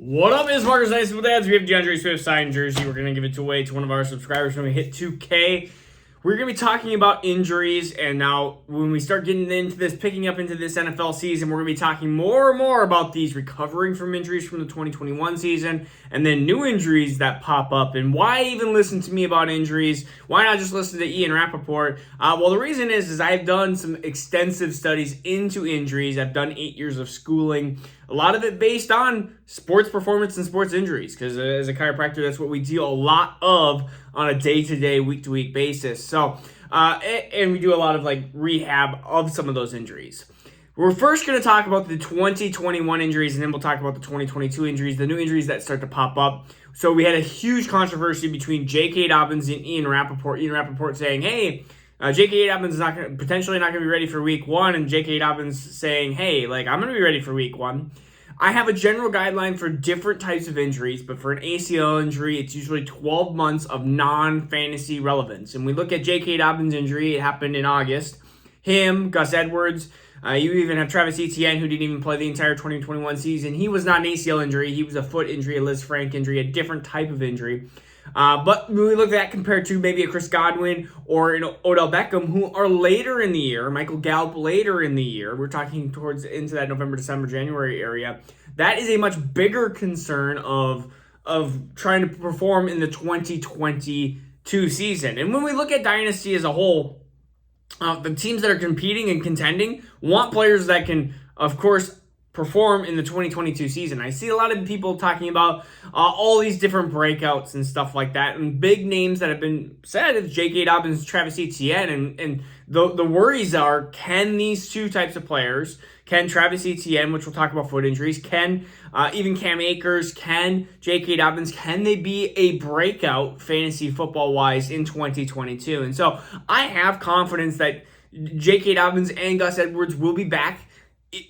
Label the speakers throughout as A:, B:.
A: What up, is Marcus Nice with ads? We have DeAndre Swift signed jersey. We're going to give it away to one of our subscribers when we hit 2K. We're going to be talking about injuries, and now when we start getting into this, picking up into this NFL season, we're going to be talking more and more about these recovering from injuries from the 2021 season, and then new injuries that pop up. And why even listen to me about injuries? Why not just listen to Ian Rappaport? Well, the reason is I've done some extensive studies into injuries. I've done 8 years of schooling, a lot of it based on sports performance and sports injuries, because as a chiropractor, that's what we deal a lot of on a day-to-day, week-to-week basis. So, and we do a lot of rehab of some of those injuries. We're first going to talk about the 2021 injuries, and then we'll talk about the 2022 injuries, the new injuries that start to pop up. So we had a huge controversy between J.K. Dobbins and Ian Rappaport. Ian Rappaport saying, hey, J.K. Dobbins is potentially not going to be ready for week one, and J.K. Dobbins saying, hey, I'm going to be ready for week one. I have a general guideline for different types of injuries, but for an ACL injury, it's usually 12 months of non-fantasy relevance. And we look at J.K. Dobbins' injury, it happened in August. Him, Gus Edwards, you even have Travis Etienne, who didn't even play the entire 2021 season. He was not an ACL injury, he was a foot injury, a Liz Frank injury, a different type of injury. But when we look at that compared to maybe a Chris Godwin or Odell Beckham, who are later in the year, Michael Gallup later in the year, we're talking towards into that November, December, January area, that is a much bigger concern of trying to perform in the 2022 season. And when we look at Dynasty as a whole, the teams that are competing and contending want players that can, of course, perform in the 2022 season. I see a lot of people talking about all these different breakouts and stuff like that, and big names that have been said is J.K. Dobbins, Travis Etienne, and the worries are, can these two types of players, can Travis Etienne, which we'll talk about foot injuries, can even Cam Akers, can J.K. Dobbins, can they be a breakout fantasy football-wise in 2022? And so I have confidence that J.K. Dobbins and Gus Edwards will be back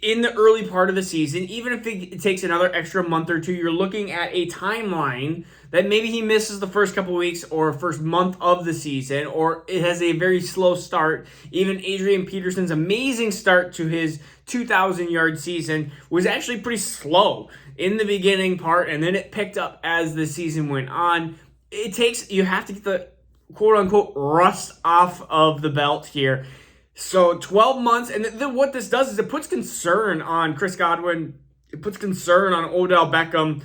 A: in the early part of the season. Even if it takes another extra month or two, you're looking at a timeline that maybe he misses the first couple weeks or first month of the season, or it has a very slow start. Even Adrian Peterson's amazing start to his 2,000-yard season was actually pretty slow in the beginning part, and then it picked up as the season went on. You have to get the quote-unquote rust off of the belt here. So 12 months, and then what this does is it puts concern on Chris Godwin, it puts concern on Odell Beckham,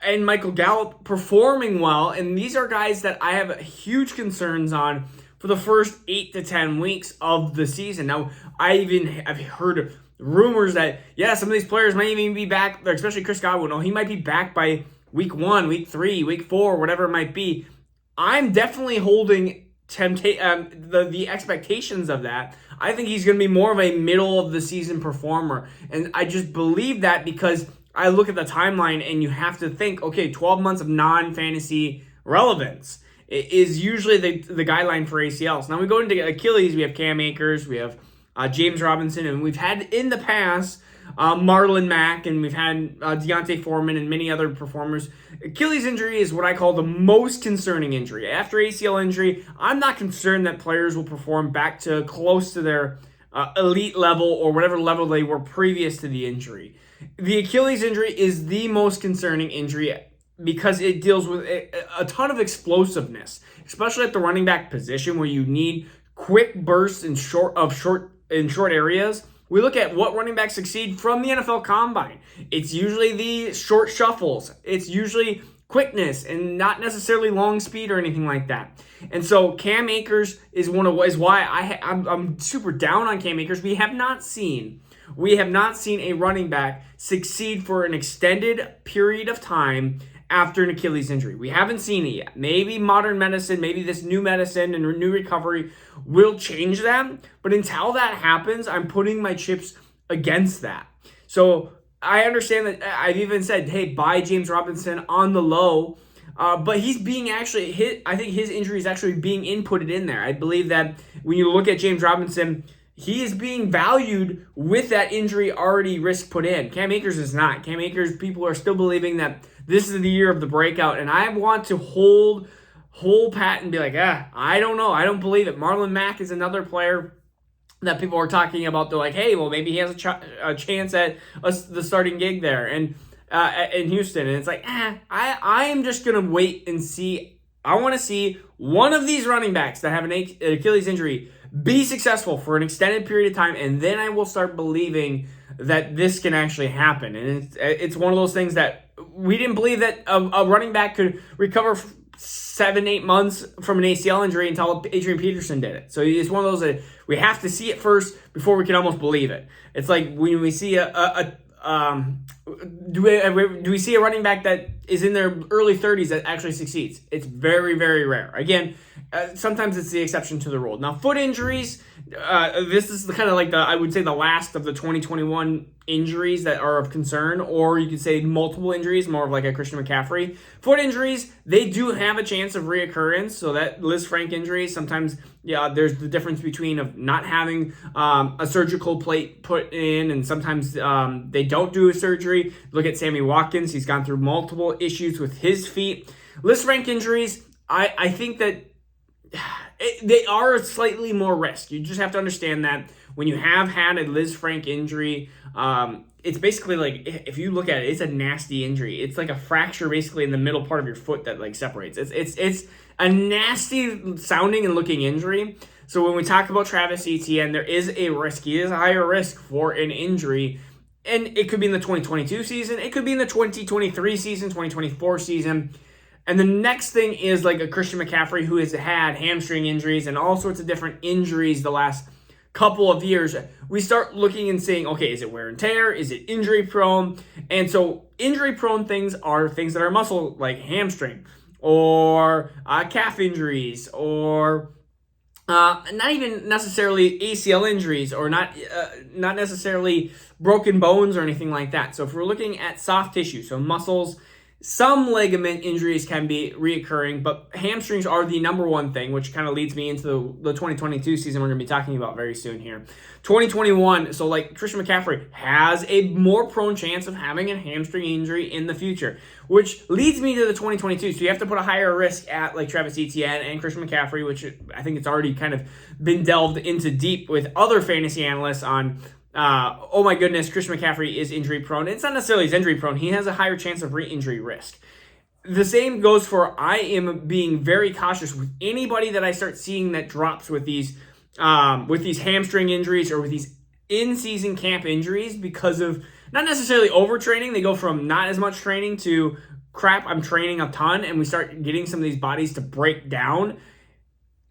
A: and Michael Gallup performing well, and these are guys that I have huge concerns on for the first 8 to 10 weeks of the season. Now, I've heard rumors that, some of these players might even be back, especially Chris Godwin. He might be back by week 1, week 3, week 4, whatever it might be. I'm definitely holding the expectations of that. I think he's going to be more of a middle of the season performer, and I just believe that because I look at the timeline and you have to think, okay, 12 months of non-fantasy relevance is usually the guideline for ACLs. Now we go into Achilles, we have Cam Akers, we have James Robinson, and we've had in the past Marlon Mack, and we've had Deontay Foreman and many other performers. Achilles injury is what I call the most concerning injury. After ACL injury, I'm not concerned that players will perform back to close to their elite level or whatever level they were previous to the injury. The Achilles injury is the most concerning injury because it deals with a ton of explosiveness, especially at the running back position where you need quick bursts in short areas. We look at what running backs succeed from the NFL Combine. It's usually the short shuffles. It's usually quickness and not necessarily long speed or anything like that. And so Cam Akers is why I'm super down on Cam Akers. We have not seen a running back succeed for an extended period of time after an Achilles injury. We haven't seen it yet. Maybe modern medicine, maybe this new medicine and new recovery will change that. But until that happens, I'm putting my chips against that. So I understand that I've even said, hey, buy James Robinson on the low. But he's being actually hit. I think his injury is actually being inputted in there. I believe that when you look at James Robinson, he is being valued with that injury already risk put in. Cam Akers is not. Cam Akers, people are still believing that this is the year of the breakout, and I want to hold pat and be like, I don't know. I don't believe it. Marlon Mack is another player that people are talking about. They're like, hey, well, maybe he has a chance at the starting gig there. And in Houston. And it's like, I am just going to wait and see. I want to see one of these running backs that have an Achilles injury be successful for an extended period of time, and then I will start believing that this can actually happen. And it's one of those things that we didn't believe that a running back could recover 7-8 months from an ACL injury until Adrian Peterson did it. So it's one of those that we have to see it first before we can almost believe it. It's like when we see do we see a running back that is in their early 30s that actually succeeds? It's very, very rare. Again, sometimes it's the exception to the rule. Now, foot injuries, this is kind of like I would say the last of the 2021 injuries that are of concern, or you could say multiple injuries, more of like a Christian McCaffrey. Foot injuries, they do have a chance of reoccurrence. So that Liz Frank injury, sometimes, there's the difference between of not having a surgical plate put in, and sometimes they don't do a surgery. Look at Sammy Watkins. He's gone through multiple issues with his feet. Liz Frank injuries, I think that they are slightly more risk. You just have to understand that when you have had a Liz Frank injury, it's basically like, if you look at it, it's a nasty injury. It's like a fracture basically in the middle part of your foot that like separates. It's a nasty sounding and looking injury. So when we talk about Travis Etienne, there is a risk. He is a higher risk for an injury. And it could be in the 2022 season. It could be in the 2023 season, 2024 season. And the next thing is like a Christian McCaffrey who has had hamstring injuries and all sorts of different injuries the last couple of years. We start looking and saying, okay, is it wear and tear? Is it injury prone? And so injury prone things are things that are muscle, like hamstring or calf injuries, or not even necessarily ACL injuries, or not necessarily broken bones or anything like that. So if we're looking at soft tissue, so muscles, some ligament injuries can be reoccurring, but hamstrings are the number one thing, which kind of leads me into the 2022 season we're going to be talking about very soon here. 2021, so like Christian McCaffrey has a more prone chance of having a hamstring injury in the future, which leads me to the 2022. So you have to put a higher risk at like Travis Etienne and Christian McCaffrey, which I think it's already kind of been delved into deep with other fantasy analysts on oh my goodness, Christian McCaffrey is injury prone. It's not necessarily he's injury prone. He has a higher chance of re-injury risk. The same goes for, I am being very cautious with anybody that I start seeing that drops with these hamstring injuries or with these in-season camp injuries because of not necessarily overtraining. They go from not as much training to crap, I'm training a ton, and we start getting some of these bodies to break down.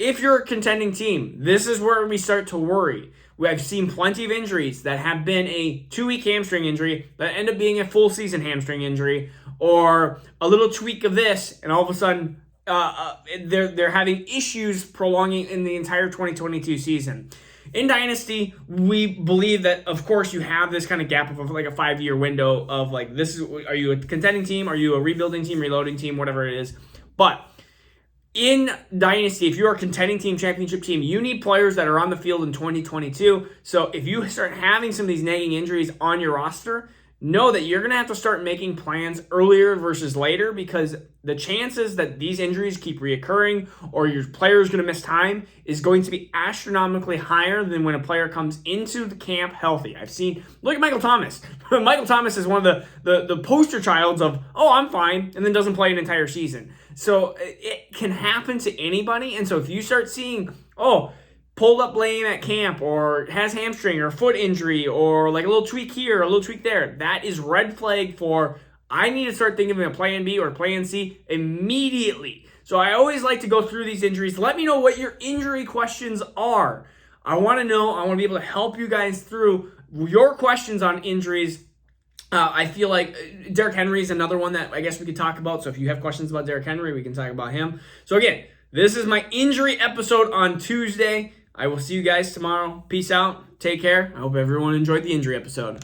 A: If you're a contending team, this is where we start to worry. I've seen plenty of injuries that have been a 2-week hamstring injury that end up being a full season hamstring injury, or a little tweak of this, and all of a sudden they're having issues prolonging in the entire 2022 season. In Dynasty, we believe that, of course, you have this kind of gap of like a 5-year window of like, are you a contending team? Are you a rebuilding team, reloading team, whatever it is? But in Dynasty, if you're a contending team, championship team, you need players that are on the field in 2022. So if you start having some of these nagging injuries on your roster, know that you're going to have to start making plans earlier versus later, because the chances that these injuries keep reoccurring or your player is going to miss time is going to be astronomically higher than when a player comes into the camp healthy. Look at Michael Thomas. Michael Thomas is one of the poster childs of, oh, I'm fine, and then doesn't play an entire season. So it can happen to anybody. And so if you start seeing, pulled up lame at camp, or has hamstring or foot injury, or like a little tweak here, a little tweak there, that is red flag for, I need to start thinking of a plan B or plan C immediately. So I always like to go through these injuries. Let me know what your injury questions are. I want to know. I want to be able to help you guys through your questions on injuries. I feel like Derrick Henry is another one that I guess we could talk about. So if you have questions about Derrick Henry, we can talk about him. So again, this is my injury episode on Tuesday. I will see you guys tomorrow. Peace out. Take care. I hope everyone enjoyed the injury episode.